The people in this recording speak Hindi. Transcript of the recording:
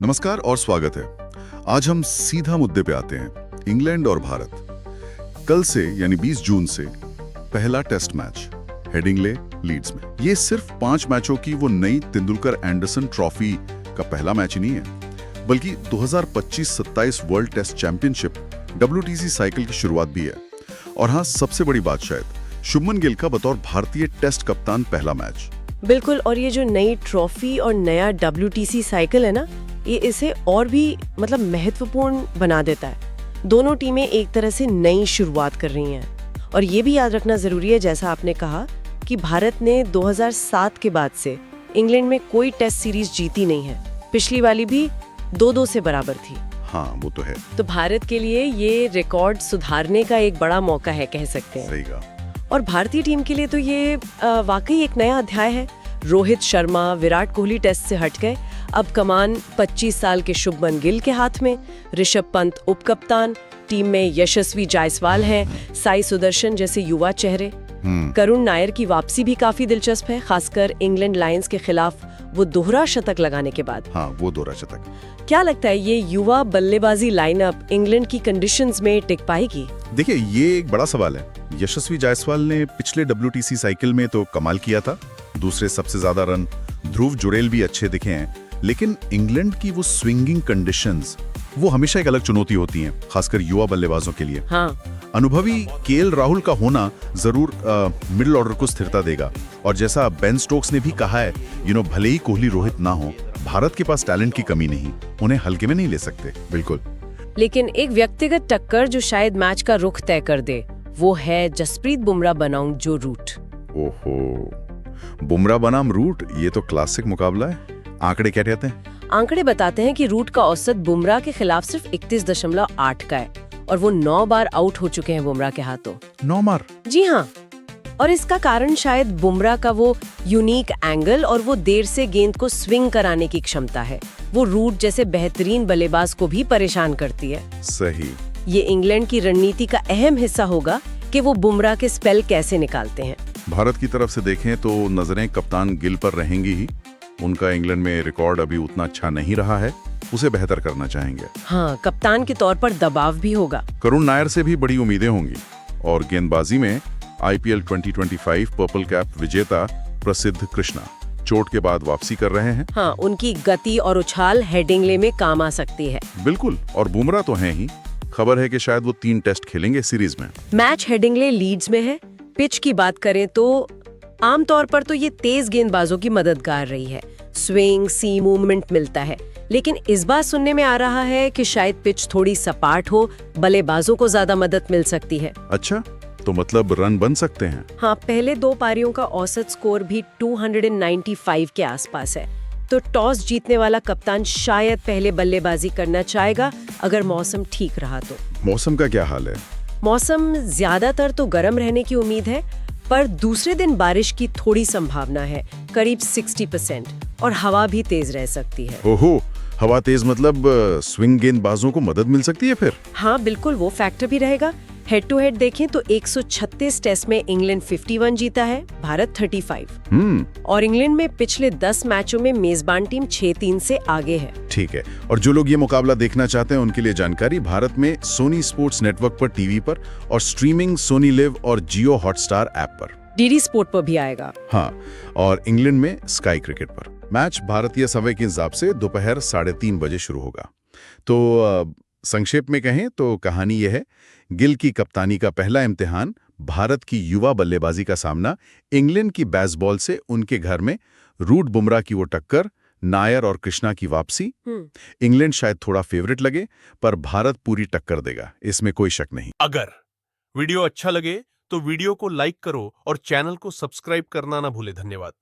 नमस्कार और स्वागत है। आज हम सीधा मुद्दे पे आते हैं, इंग्लैंड और भारत। कल से यानी 20 जून से पहला टेस्ट मैच हेडिंग्ले लीड्स में। ये सिर्फ 5 मैचों की वो नई तेंदुलकर एंडरसन ट्रॉफी का पहला मैच ही नहीं है, बल्कि 2025-27 world test championship WTC cycle की शुरुआत भी है। और हाँ, सबसे बड़ी बात शायद शुभमन गिल का बतौर भारतीय टेस्ट कप्तान पहला मैच। बिल्कुल, और ये जो नई ट्रॉफी और नया WTC साइकिल है ना, ये इसे और भी महत्वपूर्ण बना देता है। दोनों टीमें एक तरह से नई शुरुआत कर रही हैं। और ये भी याद रखना जरूरी है, जैसा आपने कहा, कि भारत ने 2007 के बाद से इंग्लैंड में कोई टेस्ट सीरीज जीती नहीं है। पिछली वाली भी 2-2 से बराबर थी। हाँ, वो तो है। तो भारत के लिए ये रिकॉर्ड सुधारने का एक बड़ा मौका है, कह सकते हैं। सही कहा। और भारतीय टीम के लिए तो ये वाकई एक नया अध्याय है। रोहित शर्मा, विराट कोहली टेस्ट से हट गए। अब कमान 25 साल के शुभमन गिल के हाथ में। ऋषभ पंत उप कप्तान, टीम में यशस्वी जायसवाल हैं, साई सुदर्शन जैसे युवा चेहरे। करुण नायर की वापसी भी काफी दिलचस्प है, खासकर इंग्लैंड लायंस के खिलाफ वो दोहरा शतक लगाने के बाद। हाँ, वो दोहरा शतक। क्या लगता है, ये युवा बल्लेबाजी लाइनअप इंग्लैंड की कंडीशंस में टिक पाएगी? देखिए, ये एक बड़ा सवाल है। यशस्वी जायसवाल ने पिछले WTC साइकिल में तो कमाल किया था, दूसरे सबसे ज्यादा रन। ध्रुव जुरेल भी अच्छे दिखे हैं, लेकिन इंग्लैंड की वो स्विंगिंग कंडीशंस वो हमेशा एक अलग चुनौती होती हैं, खासकर युवा बल्लेबाजों के लिए। हाँ। अनुभवी KL राहुल का होना जरूर मिडिल ऑर्डर को स्थिरता देगा। और जैसा बेन स्टोक्स ने भी कहा है, भले ही कोहली रोहित ना हो, भारत के पास टैलेंट की कमी नहीं, उन्हें हल्के में नहीं ले सकते। बिल्कुल। लेकिन एक व्यक्तिगत टक्कर जो शायद मैच का रुख तय कर दे, वो है जसप्रीत बुमराह बनाम जो रूट। ओहो, बुमराह बनाम रूट, ये तो क्लासिक मुकाबला है। आंकड़े क्या कहते हैं? आंकड़े बताते हैं कि रूट का औसत बुमराह के खिलाफ सिर्फ 31.8 का है, और वो 9 बार आउट हो चुके हैं बुमराह के हाथों। 9 बार? जी हाँ। और इसका कारण शायद बुमराह का वो यूनिक एंगल और वो देर से गेंद को स्विंग कराने की क्षमता है। वो रूट जैसे बेहतरीन बल्लेबाज को भी परेशान करती है। सही। ये इंग्लैंड की रणनीति का अहम हिस्सा होगा कि वो बुमराह के स्पेल कैसे निकालते हैं। भारत की तरफ से देखें तो नजरें कप्तान गिल पर रहेंगी ही। उनका इंग्लैंड में रिकॉर्ड अभी उतना अच्छा नहीं रहा है, उसे बेहतर करना चाहेंगे। हाँ, कप्तान के तौर पर दबाव भी होगा। करुण नायर से भी बड़ी उम्मीदें होंगी। और गेंदबाजी में IPL 2025 पर्पल कैप विजेता प्रसिद्ध कृष्णा चोट के बाद वापसी कर रहे हैं। हाँ, उनकी गति और उछाल हेडिंग्ले में काम आ सकती है। बिल्कुल। और बुमराह तो हैं ही। खबर है कि शायद वो 3 टेस्ट खेलेंगे सीरीज में। मैच हेडिंग्ले लीड्स में है। पिच की बात करें तो आमतौर पर तो ये तेज गेंदबाजों की मददगार रही है, स्विंग, सी मूवमेंट मिलता है। लेकिन इस बार सुनने में आ रहा है कि शायद पिच थोड़ी सपाट हो, बल्लेबाजों को ज्यादा मदद मिल सकती है। अच्छा, तो मतलब रन बन सकते हैं? हाँ, पहले 2 पारियों का औसत स्कोर भी 295 के आसपास है। तो टॉस जीतने वाला कप्तान शायद पहले बल्लेबाजी करना चाहेगा, अगर मौसम ठीक रहा तो। मौसम का क्या हाल है? मौसम ज्यादातर तो गर्म रहने की उम्मीद है, पर दूसरे दिन बारिश की थोड़ी संभावना है, करीब 60%, और हवा भी तेज रह सकती है। ओहो, हवा तेज मतलब स्विंग गेंदबाजों को मदद मिल सकती है फिर? हाँ बिल्कुल, वो फैक्टर भी रहेगा। हेड टू हेड देखें तो 136 टेस्ट में इंग्लैंड 51 जीता है, भारत 35। और इंग्लैंड में पिछले 10 मैचों में मेजबान टीम 6-3 से आगे है। ठीक है। और जो लोग ये मुकाबला देखना चाहते हैं उनके लिए जानकारी, भारत में सोनी स्पोर्ट्स नेटवर्क पर टीवी पर, और स्ट्रीमिंग सोनी लिव और जियो हॉटस्टार ऐप पर। DD स्पोर्ट पर भी आएगा। हाँ, और इंग्लैंड में स्काई क्रिकेट पर। मैच भारतीय समय के हिसाब से दोपहर 3:30 बजे शुरू होगा। तो संक्षेप में कहें तो कहानी यह है, गिल की कप्तानी का पहला इम्तिहान, भारत की युवा बल्लेबाजी का सामना, इंग्लैंड की बेसबॉल से उनके घर में रूट बुमराह की वो टक्कर, नायर और कृष्णा की वापसी। इंग्लैंड शायद थोड़ा फेवरेट लगे, पर भारत पूरी टक्कर देगा, इसमें कोई शक नहीं। अगर वीडियो अच्छा लगे तो वीडियो को लाइक करो और चैनल को सब्सक्राइब करना ना भूले। धन्यवाद।